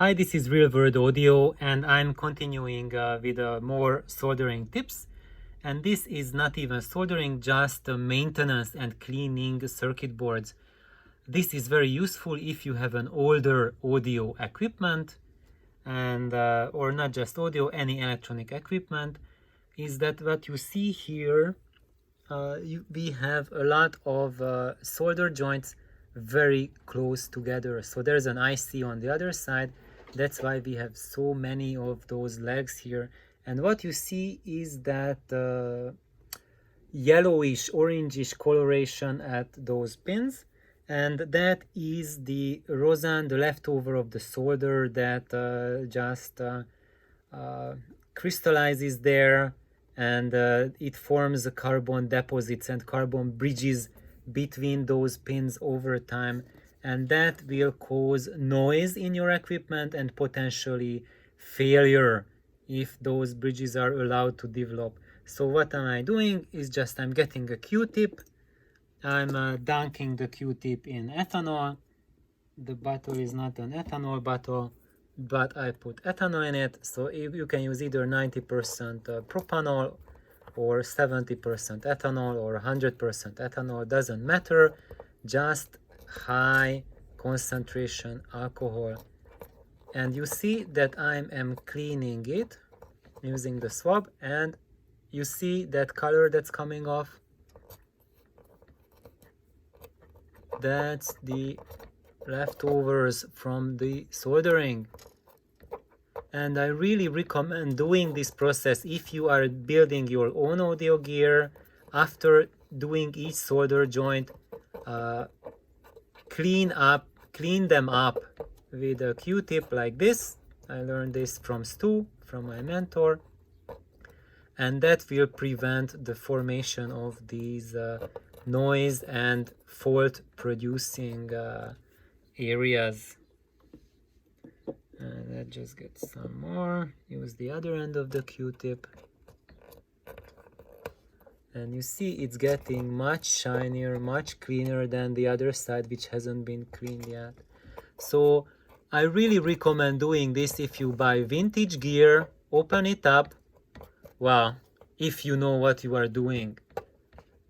Hi, this is Real World Audio, and I'm continuing with more soldering tips. And this is not even soldering, just maintenance and cleaning circuit boards. This is very useful if you have an older audio equipment, and or not just audio, any electronic equipment. Is that what you see here? We have a lot of solder joints very close together. So there's an IC on the other side. That's why we have so many of those legs here. And what you see is that yellowish, orangish coloration at those pins. And that is the rosin, the leftover of the solder that just crystallizes there, and it forms carbon deposits and carbon bridges between those pins over time, and that will cause noise in your equipment and potentially failure if those bridges are allowed to develop. So what am I doing is just I'm getting a Q-tip, I'm dunking the Q-tip in ethanol. The bottle is not an ethanol bottle, but I put ethanol in it, so you can use either 90% propanol or 70% ethanol or 100% ethanol, doesn't matter, just high concentration alcohol. And you see that I am cleaning it using the swab, and you see that color that's coming off. That's the leftovers from the soldering. And I really recommend doing this process if you are building your own audio gear. After doing each solder joint, clean them up with a Q-tip like this. I learned this from Stu, from my mentor, and that will prevent the formation of these noise and fault producing areas. And let's just get some more. Use the other end of the Q-tip. And you see it's getting much shinier, much cleaner than the other side, which hasn't been cleaned yet. So I really recommend doing this if you buy vintage gear, open it up. Well, if you know what you are doing,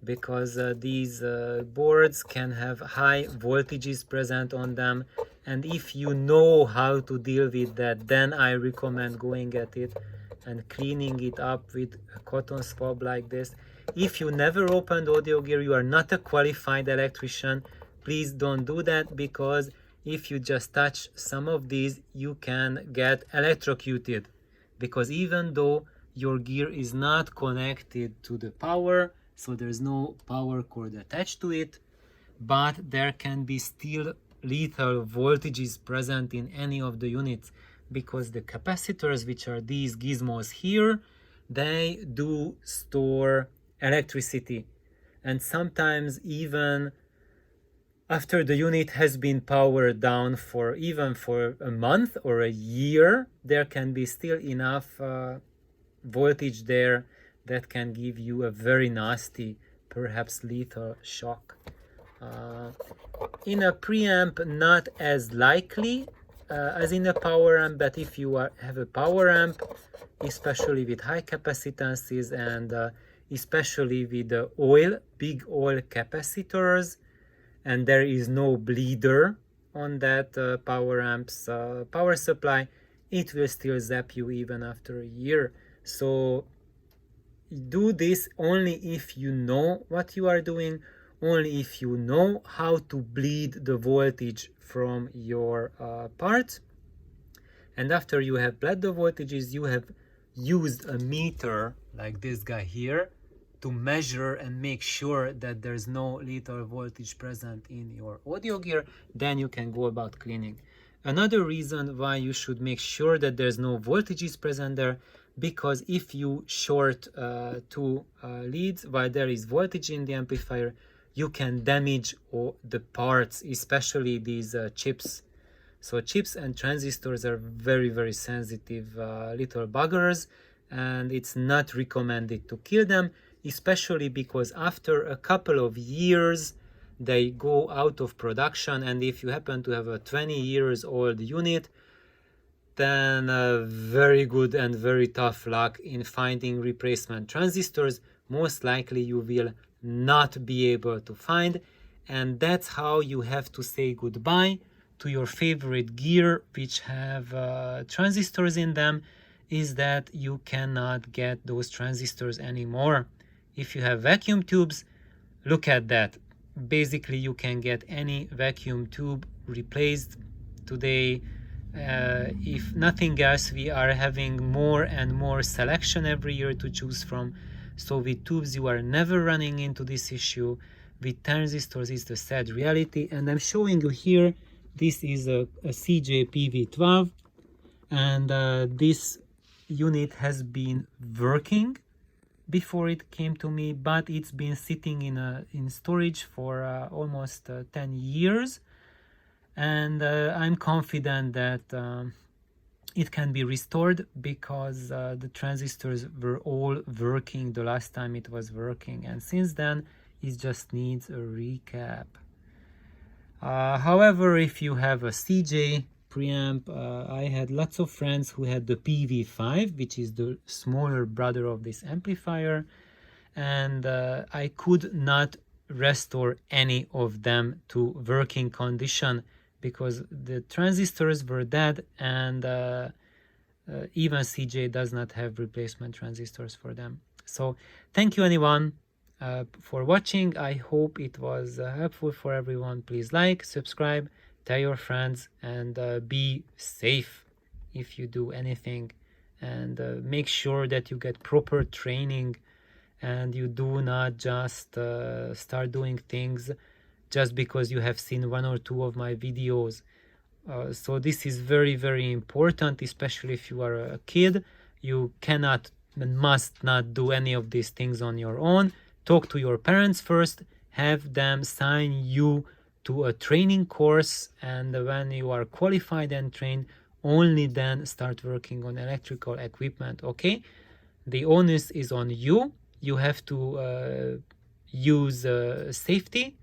because these boards can have high voltages present on them, and if you know how to deal with that, then I recommend going at it and cleaning it up with a cotton swab like this. If you never opened audio gear, you are not a qualified electrician, please don't do that, because if you just touch some of these, you can get electrocuted, because even though your gear is not connected to the power, so there's no power cord attached to it, but there can be still lethal voltages present in any of the units, because the capacitors, which are these gizmos here, they do store electricity. And sometimes even after the unit has been powered down for even for a month or a year, there can be still enough voltage there that can give you a very nasty, perhaps lethal shock. In a preamp, not as likely as in a power amp, but if you have a power amp, especially with high capacitances and especially with the big oil capacitors, and there is no bleeder on that power amp's power supply, it will still zap you even after a year. So do this only if you know what you are doing, only if you know how to bleed the voltage from your parts. And after you have bled the voltages, you have used a meter like this guy here to measure and make sure that there's no lethal voltage present in your audio gear, then you can go about cleaning. Another reason why you should make sure that there's no voltages present there, because if you short two leads while there is voltage in the amplifier, you can damage the parts, especially these chips. So chips and transistors are very, very sensitive little buggers, and it's not recommended to kill them, especially because after a couple of years they go out of production. And if you happen to have a 20 years old unit, then very good and very tough luck in finding replacement transistors. Most likely you will not be able to find, and that's how you have to say goodbye to your favorite gear which have transistors in them, is that you cannot get those transistors anymore. If you have vacuum tubes, look at that. Basically you can get any vacuum tube replaced today. If nothing else, we are having more and more selection every year to choose from. So with tubes you are never running into this issue. With transistors it's the sad reality, and I'm showing you here, this is a CJ-PV12, and this unit has been working before it came to me, but it's been sitting in storage for almost 10 years, and I'm confident that it can be restored, because the transistors were all working the last time it was working, and since then it just needs a recap. However, if you have a CJ preamp, I had lots of friends who had the PV5, which is the smaller brother of this amplifier, and I could not restore any of them to working condition because the transistors were dead, and even CJ does not have replacement transistors for them. So thank you anyone for watching. I hope it was helpful for everyone. Please like, subscribe, tell your friends, and be safe if you do anything, and make sure that you get proper training and you do not just start doing things just because you have seen one or two of my videos. So this is very, very important, especially if you are a kid. You cannot and must not do any of these things on your own. Talk to your parents first, have them sign you to a training course, and when you are qualified and trained, only then start working on electrical equipment, okay? The onus is on you. You have to use safety,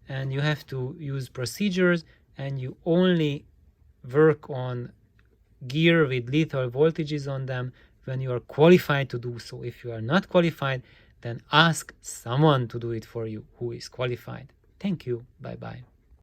and you have to use procedures, and you only work on gear with lethal voltages on them when you are qualified to do so. If you are not qualified, then ask someone to do it for you who is qualified. Thank you. Bye-bye.